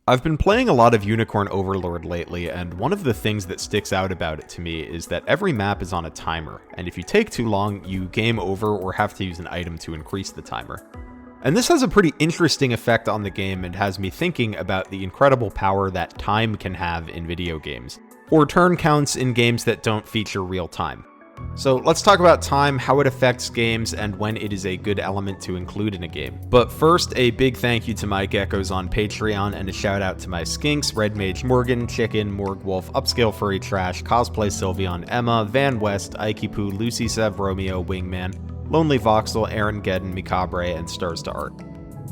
I've been playing a lot of Unicorn Overlord lately, and one of the things that sticks out about it to me is that every map is on a timer, and if you take too long, you game over or have to use an item to increase the timer. And this has a pretty interesting effect on the game and has me thinking about the incredible power that time can have in video games, or turn counts in games that don't feature real time. So let's talk about time, how it affects games, and when it is a good element to include in a game. But first, a big thank you to my geckos on Patreon, and a shout out to my skinks, Red Mage Morgan, Chicken, Morg Wolf, Upscale Furry Trash, Cosplay Sylveon, Emma, Van West, Aikipoo, Lucy Sev, Romeo, Wingman, Lonely Voxel, Aaron Gedden, Mikabre, and Stars to Art.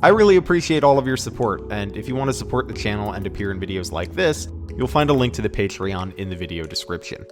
I really appreciate all of your support, and if you want to support the channel and appear in videos like this, you'll find a link to the Patreon in the video description.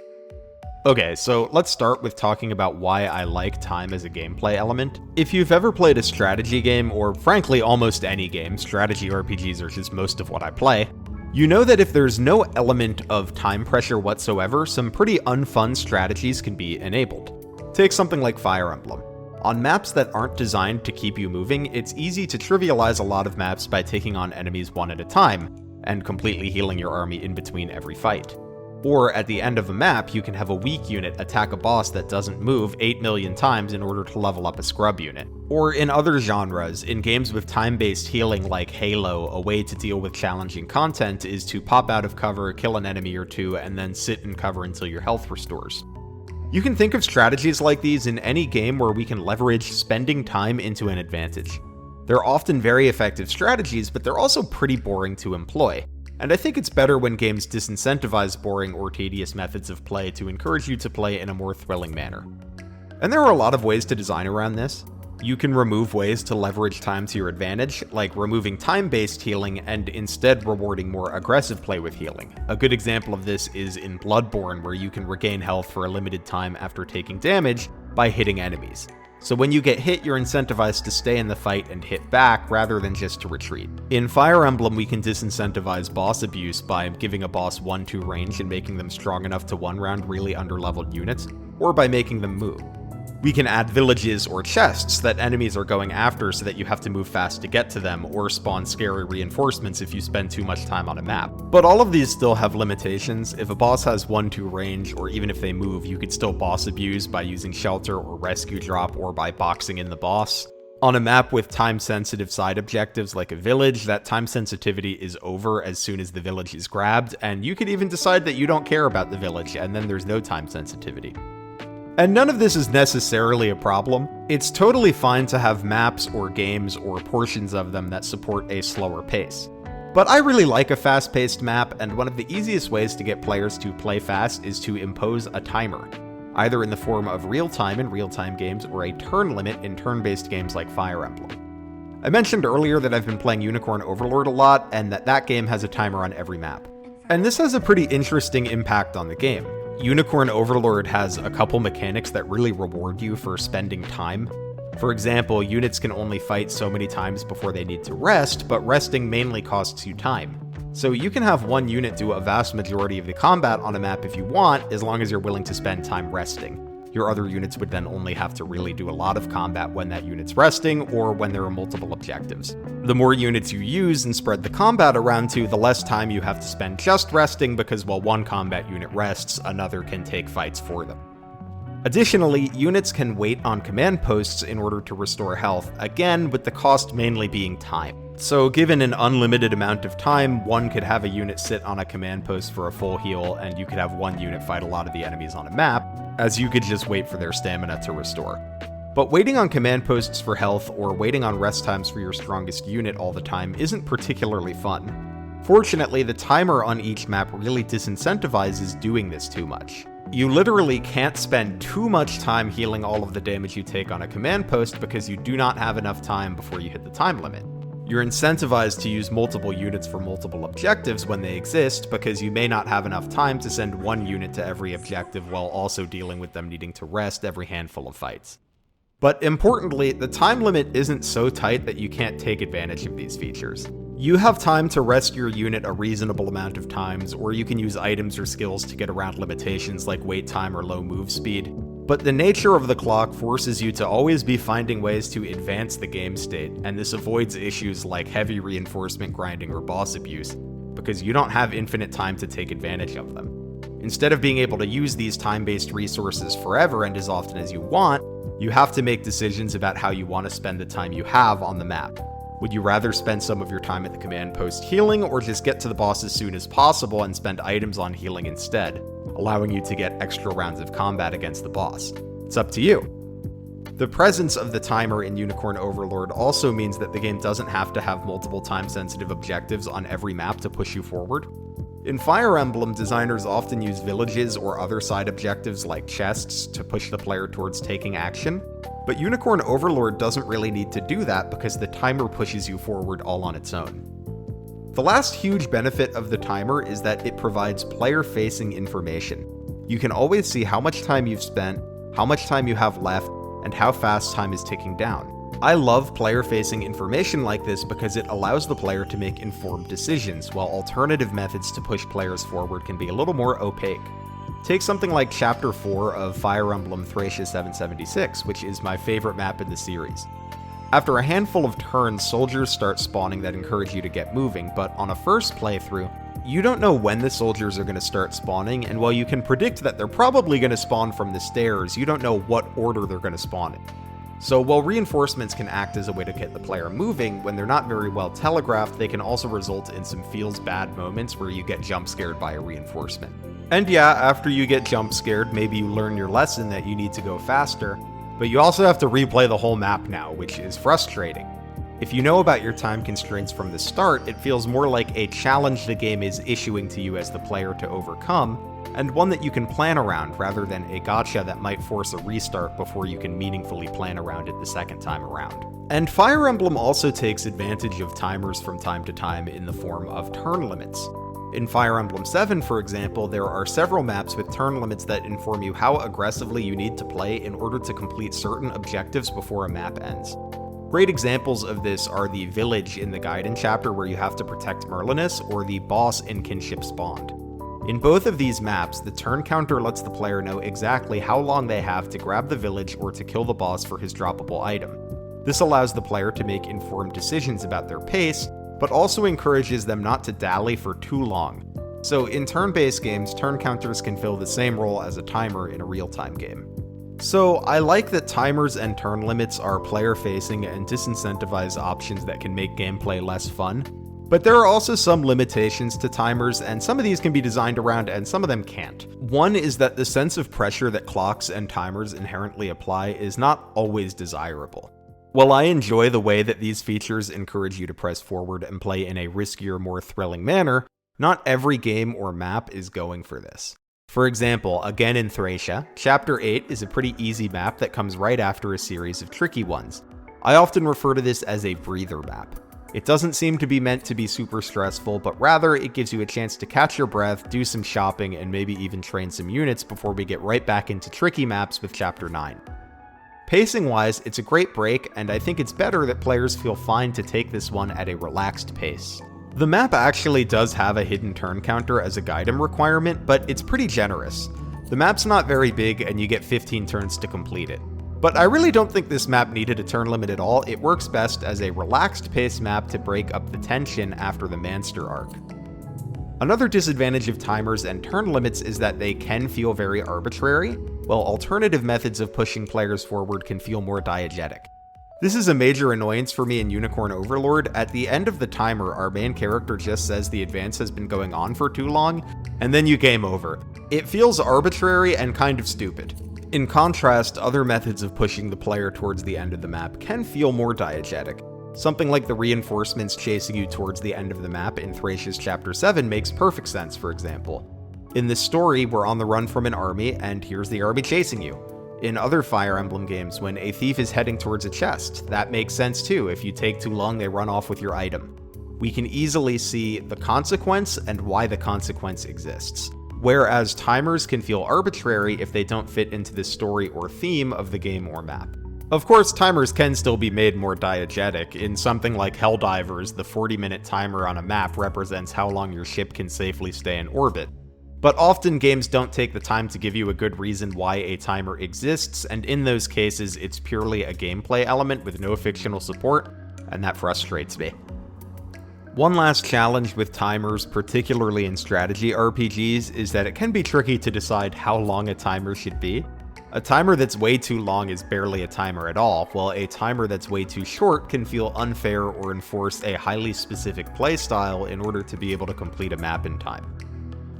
Okay, so let's start with talking about why I like time as a gameplay element. If you've ever played a strategy game, or frankly almost any game, strategy RPGs are just most of what I play, you know that if there's no element of time pressure whatsoever, some pretty unfun strategies can be enabled. Take something like Fire Emblem. On maps that aren't designed to keep you moving, it's easy to trivialize a lot of maps by taking on enemies one at a time, and completely healing your army in between every fight. Or at the end of a map, you can have a weak unit attack a boss that doesn't move 8 million times in order to level up a scrub unit. Or in other genres, in games with time-based healing like Halo, a way to deal with challenging content is to pop out of cover, kill an enemy or two, and then sit in cover until your health restores. You can think of strategies like these in any game where we can leverage spending time into an advantage. They're often very effective strategies, but they're also pretty boring to employ. And I think it's better when games disincentivize boring or tedious methods of play to encourage you to play in a more thrilling manner. And there are a lot of ways to design around this. You can remove ways to leverage time to your advantage, like removing time-based healing and instead rewarding more aggressive play with healing. A good example of this is in Bloodborne, where you can regain health for a limited time after taking damage by hitting enemies. So when you get hit, you're incentivized to stay in the fight and hit back rather than just to retreat. In Fire Emblem, we can disincentivize boss abuse by giving a boss 1-2 range and making them strong enough to one-round really underleveled units, or by making them move. We can add villages or chests that enemies are going after so that you have to move fast to get to them, or spawn scary reinforcements if you spend too much time on a map. But all of these still have limitations. If a boss has 1-2 range, or even if they move, you could still boss abuse by using shelter or rescue drop, or by boxing in the boss. On a map with time-sensitive side objectives like a village, that time sensitivity is over as soon as the village is grabbed, and you could even decide that you don't care about the village, and then there's no time sensitivity. And none of this is necessarily a problem. It's totally fine to have maps or games or portions of them that support a slower pace. But I really like a fast-paced map, and one of the easiest ways to get players to play fast is to impose a timer, either in the form of real-time in real-time games or a turn limit in turn-based games like Fire Emblem. I mentioned earlier that I've been playing Unicorn Overlord a lot, and that game has a timer on every map. And this has a pretty interesting impact on the game. Unicorn Overlord has a couple mechanics that really reward you for spending time. For example, units can only fight so many times before they need to rest, but resting mainly costs you time. So you can have one unit do a vast majority of the combat on a map if you want, as long as you're willing to spend time resting. Your other units would then only have to really do a lot of combat when that unit's resting, or when there are multiple objectives. The more units you use and spread the combat around to, the less time you have to spend just resting, because while one combat unit rests, another can take fights for them. Additionally, units can wait on command posts in order to restore health, again with the cost mainly being time. So given an unlimited amount of time, one could have a unit sit on a command post for a full heal, and you could have one unit fight a lot of the enemies on a map, as you could just wait for their stamina to restore. But waiting on command posts for health, or waiting on rest times for your strongest unit all the time isn't particularly fun. Fortunately, the timer on each map really disincentivizes doing this too much. You literally can't spend too much time healing all of the damage you take on a command post because you do not have enough time before you hit the time limit. You're incentivized to use multiple units for multiple objectives when they exist, because you may not have enough time to send one unit to every objective while also dealing with them needing to rest every handful of fights. But importantly, the time limit isn't so tight that you can't take advantage of these features. You have time to rest your unit a reasonable amount of times, or you can use items or skills to get around limitations like wait time or low move speed. But the nature of the clock forces you to always be finding ways to advance the game state, and this avoids issues like heavy reinforcement grinding or boss abuse, because you don't have infinite time to take advantage of them. Instead of being able to use these time-based resources forever and as often as you want, you have to make decisions about how you want to spend the time you have on the map. Would you rather spend some of your time at the command post healing, or just get to the boss as soon as possible and spend items on healing instead, allowing you to get extra rounds of combat against the boss? It's up to you. The presence of the timer in Unicorn Overlord also means that the game doesn't have to have multiple time-sensitive objectives on every map to push you forward. In Fire Emblem, designers often use villages or other side objectives like chests to push the player towards taking action, but Unicorn Overlord doesn't really need to do that because the timer pushes you forward all on its own. The last huge benefit of the timer is that it provides player-facing information. You can always see how much time you've spent, how much time you have left, and how fast time is ticking down. I love player-facing information like this because it allows the player to make informed decisions, while alternative methods to push players forward can be a little more opaque. Take something like Chapter 4 of Fire Emblem Thracia 776, which is my favorite map in the series. After a handful of turns, soldiers start spawning that encourage you to get moving, but on a first playthrough, you don't know when the soldiers are going to start spawning, and while you can predict that they're probably going to spawn from the stairs, you don't know what order they're going to spawn in. So while reinforcements can act as a way to get the player moving, when they're not very well telegraphed, they can also result in some feels-bad moments where you get jump scared by a reinforcement. And yeah, after you get jump scared, maybe you learn your lesson that you need to go faster, but you also have to replay the whole map now, which is frustrating. If you know about your time constraints from the start, it feels more like a challenge the game is issuing to you as the player to overcome, and one that you can plan around rather than a gacha that might force a restart before you can meaningfully plan around it the second time around. And Fire Emblem also takes advantage of timers from time to time in the form of turn limits. In Fire Emblem 7, for example, there are several maps with turn limits that inform you how aggressively you need to play in order to complete certain objectives before a map ends. Great examples of this are the village in the Gaiden chapter where you have to protect Merlinus, or the boss in Kinship's Bond. In both of these maps, the turn counter lets the player know exactly how long they have to grab the village or to kill the boss for his droppable item. This allows the player to make informed decisions about their pace, but also encourages them not to dally for too long. So in turn-based games, turn counters can fill the same role as a timer in a real-time game. So I like that timers and turn limits are player-facing and disincentivize options that can make gameplay less fun. But there are also some limitations to timers, and some of these can be designed around and some of them can't. One is that the sense of pressure that clocks and timers inherently apply is not always desirable. While I enjoy the way that these features encourage you to press forward and play in a riskier, more thrilling manner, not every game or map is going for this. For example, again in Thracia, Chapter 8 is a pretty easy map that comes right after a series of tricky ones. I often refer to this as a breather map. It doesn't seem to be meant to be super stressful, but rather it gives you a chance to catch your breath, do some shopping, and maybe even train some units before we get right back into tricky maps with Chapter 9. Pacing-wise, it's a great break, and I think it's better that players feel fine to take this one at a relaxed pace. The map actually does have a hidden turn counter as a Gaiden requirement, but it's pretty generous. The map's not very big, and you get 15 turns to complete it. But I really don't think this map needed a turn limit at all. It works best as a relaxed pace map to break up the tension after the Manster arc. Another disadvantage of timers and turn limits is that they can feel very arbitrary, while alternative methods of pushing players forward can feel more diegetic. This is a major annoyance for me in Unicorn Overlord. At the end of the timer, our main character just says the advance has been going on for too long, and then you game over. It feels arbitrary and kind of stupid. In contrast, other methods of pushing the player towards the end of the map can feel more diegetic. Something like the reinforcements chasing you towards the end of the map in Thracia's Chapter 7 makes perfect sense, for example. In this story, we're on the run from an army, and here's the army chasing you. In other Fire Emblem games, when a thief is heading towards a chest, that makes sense too. If you take too long, they run off with your item. We can easily see the consequence and why the consequence exists. Whereas timers can feel arbitrary if they don't fit into the story or theme of the game or map. Of course, timers can still be made more diegetic. In something like Helldivers, the 40-minute timer on a map represents how long your ship can safely stay in orbit. But often games don't take the time to give you a good reason why a timer exists, and in those cases, it's purely a gameplay element with no fictional support, and that frustrates me. One last challenge with timers, particularly in strategy RPGs, is that it can be tricky to decide how long a timer should be. A timer that's way too long is barely a timer at all, while a timer that's way too short can feel unfair or enforce a highly specific playstyle in order to be able to complete a map in time.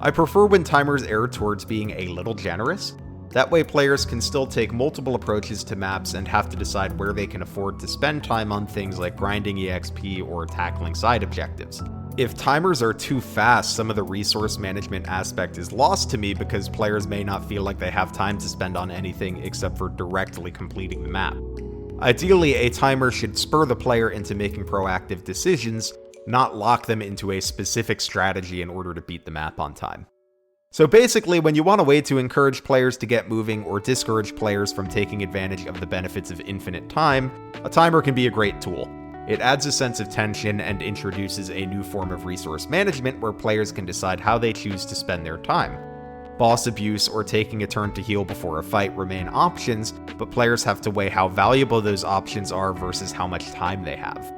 I prefer when timers err towards being a little generous. That way players can still take multiple approaches to maps and have to decide where they can afford to spend time on things like grinding EXP or tackling side objectives. If timers are too fast, some of the resource management aspect is lost to me because players may not feel like they have time to spend on anything except for directly completing the map. Ideally, a timer should spur the player into making proactive decisions, not lock them into a specific strategy in order to beat the map on time. So basically, when you want a way to encourage players to get moving or discourage players from taking advantage of the benefits of infinite time, a timer can be a great tool. It adds a sense of tension and introduces a new form of resource management where players can decide how they choose to spend their time. Boss abuse or taking a turn to heal before a fight remain options, but players have to weigh how valuable those options are versus how much time they have.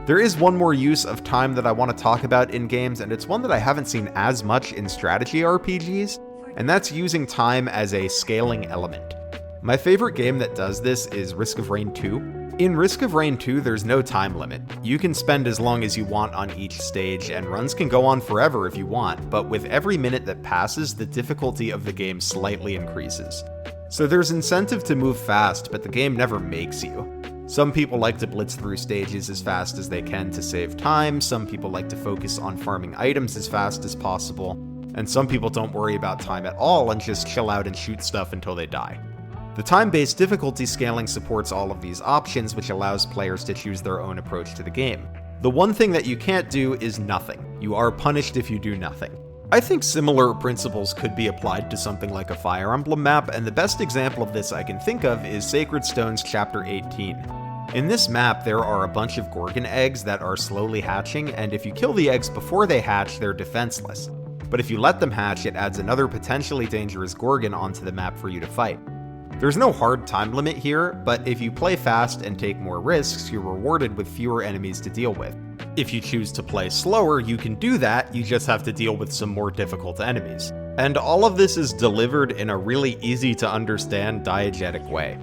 There is one more use of time that I want to talk about in games, and it's one that I haven't seen as much in strategy RPGs, and that's using time as a scaling element. My favorite game that does this is Risk of Rain 2. In Risk of Rain 2, there's no time limit. You can spend as long as you want on each stage, and runs can go on forever if you want, but with every minute that passes, the difficulty of the game slightly increases. So there's incentive to move fast, but the game never makes you. Some people like to blitz through stages as fast as they can to save time, some people like to focus on farming items as fast as possible, and some people don't worry about time at all and just chill out and shoot stuff until they die. The time-based difficulty scaling supports all of these options, which allows players to choose their own approach to the game. The one thing that you can't do is nothing. You are punished if you do nothing. I think similar principles could be applied to something like a Fire Emblem map, and the best example of this I can think of is Sacred Stones Chapter 18. In this map, there are a bunch of Gorgon eggs that are slowly hatching, and if you kill the eggs before they hatch, they're defenseless. But if you let them hatch, it adds another potentially dangerous Gorgon onto the map for you to fight. There's no hard time limit here, but if you play fast and take more risks, you're rewarded with fewer enemies to deal with. If you choose to play slower, you can do that, you just have to deal with some more difficult enemies. And all of this is delivered in a really easy to understand diegetic way.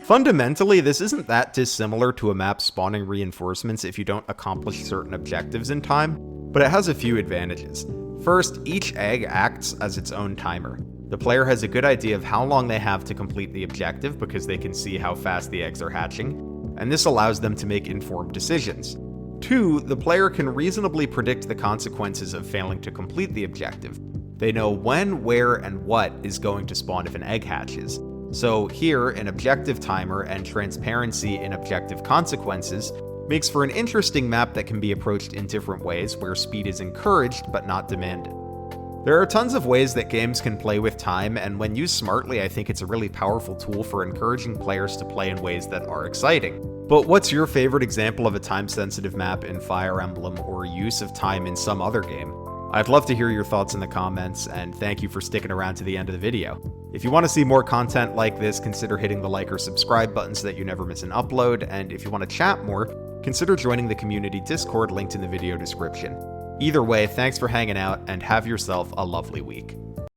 Fundamentally, this isn't that dissimilar to a map spawning reinforcements if you don't accomplish certain objectives in time, but it has a few advantages. First, each egg acts as its own timer. The player has a good idea of how long they have to complete the objective because they can see how fast the eggs are hatching, and this allows them to make informed decisions. 2, the player can reasonably predict the consequences of failing to complete the objective. They know when, where, and what is going to spawn if an egg hatches. So here, an objective timer and transparency in objective consequences makes for an interesting map that can be approached in different ways where speed is encouraged but not demanded. There are tons of ways that games can play with time, and when used smartly, I think it's a really powerful tool for encouraging players to play in ways that are exciting. But what's your favorite example of a time-sensitive map in Fire Emblem or use of time in some other game? I'd love to hear your thoughts in the comments, and thank you for sticking around to the end of the video. If you want to see more content like this, consider hitting the like or subscribe button so that you never miss an upload, and if you want to chat more, consider joining the community Discord linked in the video description. Either way, thanks for hanging out, and have yourself a lovely week.